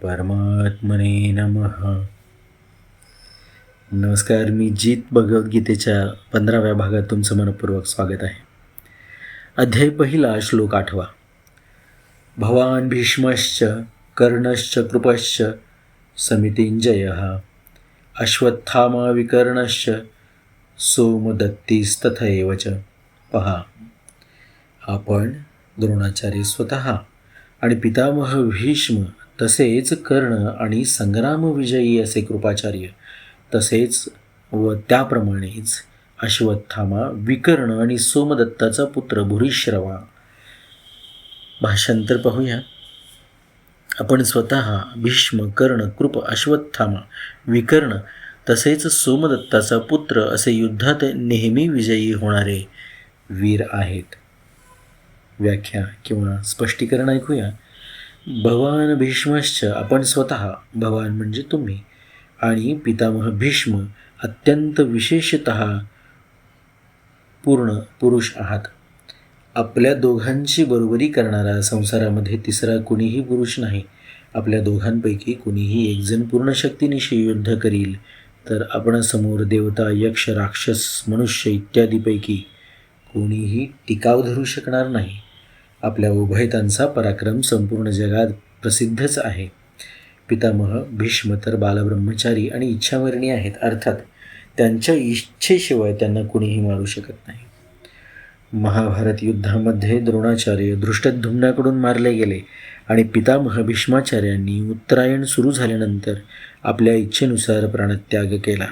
परमात्मने नमः. नमस्कार. मी जीत भगवद्गीतेच्या 15व्या भागात तुमचं मनपूर्वक स्वागत आहे. अध्याय पहिला, श्लोक 8. भवान भीष्मश्च कर्णश्च कृपश्च समितिंजयः अश्वत्थामा विकर्णश्च सोमदत्तिस्तथैव च. पहा, आपण द्रोणाचार्य स्वतः आणि पितामह भीष्म तसेच कर्ण आणि संग्रामविजयी असे कृपाचार्य तसेच व त्याप्रमाणेच अश्वत्थामा, विकर्ण आणि सोमदत्ताचा पुत्र भूरिश्रवा. भाषांतर पाहूया. आपण स्वतः भीष्म, कर्ण, कृप, अश्वत्थामा, विकर्ण तसेच सोमदत्ताचा पुत्र असे युद्धात नेहमी विजयी होणारे वीर आहेत. व्याख्या किंवा स्पष्टीकरण ऐकूया. भवान भीष्मश्च, आपण स्वतः, भवान म्हणजे तुम्ही, आणि पितामह भीष्म अत्यंत विशेषतः पूर्ण पुरुष आहात. आपल्या दोघांची बरोबरी करणारा संसारामध्ये तिसरा कुणीही पुरुष नाही. आपल्या दोघांपैकी कुणीही एकजण पूर्ण शक्तीनिशी युद्ध करील तर आपणासमोर देवता, यक्ष, राक्षस, मनुष्य इत्यादीपैकी कोणीही टिकाव धरू शकणार नाही. आपल्या उभयतांचा पराक्रम संपूर्ण जगात प्रसिद्धच आहे. पितामह भीष्म तर बालब्रह्मचारी आणि इच्छामरणी आहेत, अर्थात त्यांच्या इच्छेशिवाय त्यांना कुणीही मारू शकत नाही. महाभारत युद्धामध्ये द्रोणाचार्य धृष्टद्युम्नाकडून मारले गेले आणि पितामह भीष्माचार्यांनी उत्तरायण सुरू झाल्यानंतर आपल्या इच्छेनुसार प्राणत्याग केला.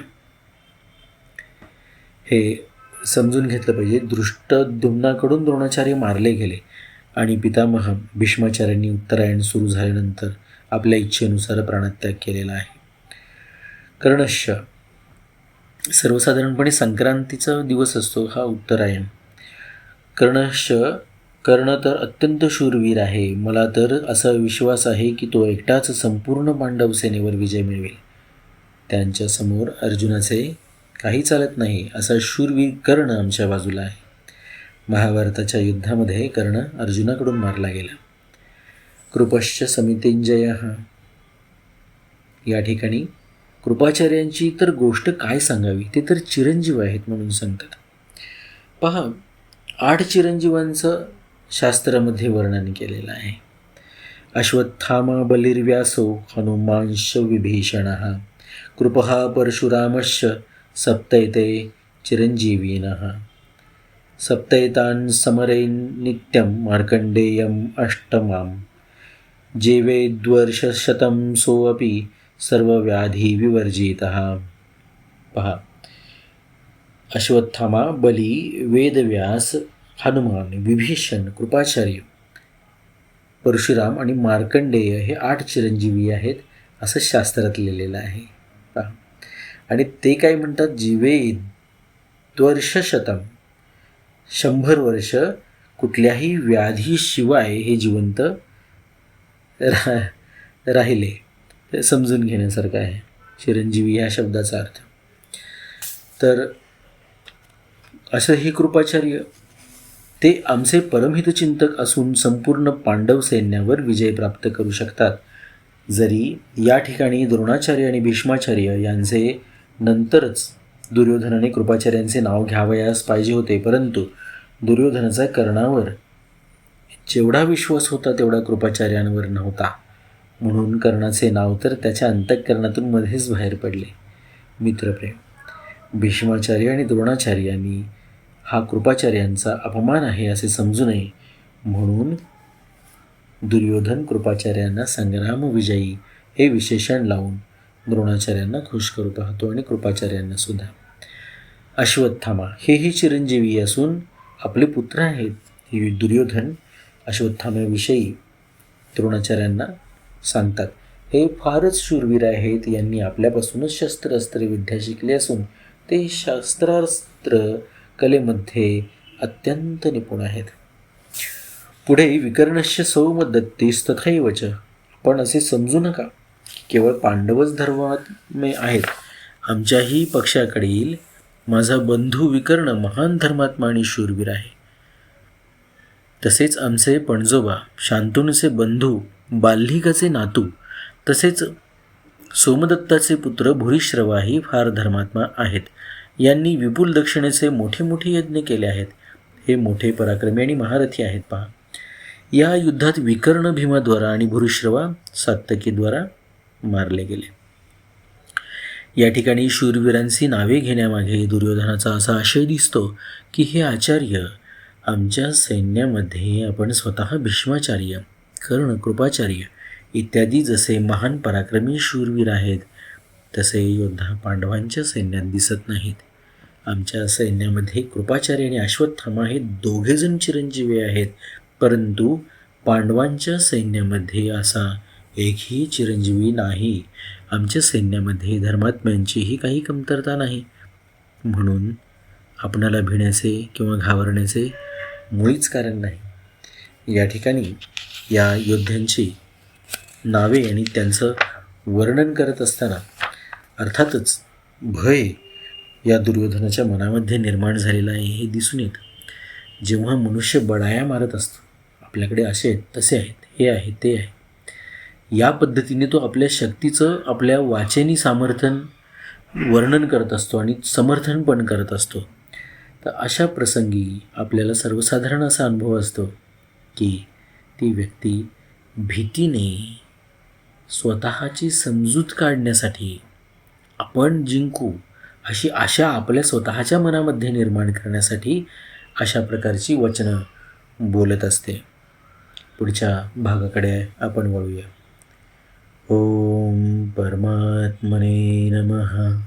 हे समजून घेतलं पाहिजे. धृष्टद्युम्नाकडून द्रोणाचार्य मारले गेले आणि पितामह भीष्माचार्यांनी उत्तरायण सुरू झाल्यानंतर आपल्या इच्छेनुसार प्राणत्याग केलेला आहे. कर्णश्च, सर्वसाधारणपणे संक्रांतीचा दिवस असतो हा उत्तरायण. कर्णश्च, कर्ण तर अत्यंत शूरवीर आहे. मला तर असा विश्वास आहे की तो एकटाच संपूर्ण पांडव सेनेवर विजय मिळवेल. त्यांच्यासमोर अर्जुनाचे काही चालत नाही असा शूरवीर कर्ण आमच्या बाजूला आहे. महाभारताच्या युद्धामध्ये कर्ण अर्जुनाकडून मारला गेला. कृपश्च समितिंजयः, या ठिकाणी कृपाचार्यांची तर गोष्ट काय सांगावी, ते तर चिरंजीव आहेत म्हणून सांगतात. पहा, 8 चिरंजीवांचं शास्त्रामध्ये वर्णन केलेलं आहे. अश्वत्थामा बलिर्व्यासो हनुमांश्च विभीषणः कृपः परशुरामश्च सप्तैते चिरंजीविनः सप्तैतान् समरे नित्यं मार्कण्डेयम् अष्टमाम् जेवेद्वर्षशतं सोऽपि सर्वव्याधी विवर्जितः. पहा, अश्वत्थामा, बली, वेदव्यास, हनुमान, विभीषण, कृपाचार्य, परशुराम आणि मार्कंडेय हे 8 चिरंजीवी आहेत असं शास्त्रात लिहिलेलं आहे. पहा, आणि ते काय म्हणतात, जीवेद्वर्षशतं, 100 वर्ष कुठल्याही व्याधीशिवाय हे जिवंत राहिले. ते समजून घेण्यासारखं आहे चिरंजीवी या शब्दाचा अर्थ. तर असं हे कृपाचार्य, ते आमचे परमहितचिंतक असून संपूर्ण पांडव सैन्यावर विजय प्राप्त करू शकतात. जरी या ठिकाणी द्रोणाचार्य आणि भीष्माचार्य यांचे नंतरच दुर्योधनाने कृपाचार्यांचे नाव घ्यावयास पाहिजे होते, परंतु दुर्योधनाचा कर्णावर जेवढा विश्वास होता तेवढा कृपाचार्यांवर नव्हता, म्हणून कर्णाचे नाव तर त्याच्या अंतःकरणातून मध्येच बाहेर पडले. मित्रप्रेम, भीष्माचार्य आणि द्रोणाचार्यांनी हा कृपाचार्यांचा अपमान आहे असे समजू नये म्हणून दुर्योधन कृपाचार्यांना संग्रामविजयी हे विशेषण लावून द्रोणाचार्यांना खुश करू पाहतो आणि कृपाचार्यांना सुद्धा. अश्वत्थामा हेही चिरंजीवी असून आपले पुत्र आहेत. दुर्योधन अश्वत्थाम्याविषयी द्रोणाचार्यांना सांगतात, हे फारच शूरवीर आहेत. यांनी आपल्यापासूनच शस्त्रास्त्र विद्या शिकली असून ते शस्त्रास्त्र कलेमध्ये अत्यंत निपुण आहेत. पुढे विकर्णश्च सौमदत्तीस तथैव च, पण असे समजू नका केवळ पांडवच धर्मात्मे आहेत. आमच्याही पक्षाकडील माझा बंधू विकर्ण महान धर्मात्मा आणि शूरवीर आहे. तसेच आमचे पणजोबा, शांतनूचे बंधू, बाल्हिकाचे नातू तसेच सोमदत्ताचे पुत्र भूरिश्रवाही फार धर्मात्मा आहेत. यांनी विपुल दक्षिणेचे मोठे मोठे यज्ञ केले आहेत. हे मोठे पराक्रमी आणि महारथी आहेत पहा. या युद्धात विकर्ण भीमाद्वारा आणि भूरिश्रवा सात्यकीद्वारा मारले गेले. या ठिकाणी शूरवीरांची नावे घेण्यामागे दुर्योधनाचा असा आशय दिसतो की हे आचार्य, आमच्या सैन्यामध्ये आपण स्वतः भीष्माचार्य, कर्ण, कृपाचार्य इत्यादी जसे महान पराक्रमी शूरवीर आहेत, तसे योद्धा पांडवांच्या सैन्यात दिसत नाहीत. आमच्या सैन्यामध्ये कृपाचार्य आणि अश्वत्थामा हे दोघेजण चिरंजीवी आहेत, परंतु पांडवांच्या सैन्यामध्ये असा एकही चिरंजीवी नाही. आमच्या सैन्यामध्ये धर्मात्म्यांचीही काही कमतरता नाही. म्हणून आपणाला भिण्याचे किंवा घाबरण्याचे मुळीच कारण नाही. या ठिकाणी या योद्ध्यांची नावे आणि त्यांचं वर्णन करत असताना अर्थातच भय या दुर्योधनाच्या मनामध्ये निर्माण झालेला आहे हे दिसून येतं. जेव्हा मनुष्य बडाया मारत असतो, आपल्याकडे असे आहेत, तसे आहेत, हे आहे, ते आहे, या पद्धतीने तो आपल्या शक्तीचं आपल्या वाचेनी सामर्थ्यन वर्णन करत असतो आणि समर्थन पण करत असतो. तर अशा प्रसंगी आपल्याला सर्वसाधारण असा अनुभव असतो की ती व्यक्ती भीतीने स्वतःची समजूत काढण्यासाठी आपण जिंकू अशी आशा आपल्या स्वतःच्या मनामध्ये निर्माण करण्यासाठी अशा प्रकारची वचनं बोलत असते. पुढच्या भागाकडे आपण वळूया. ओम परमात्मने नमः.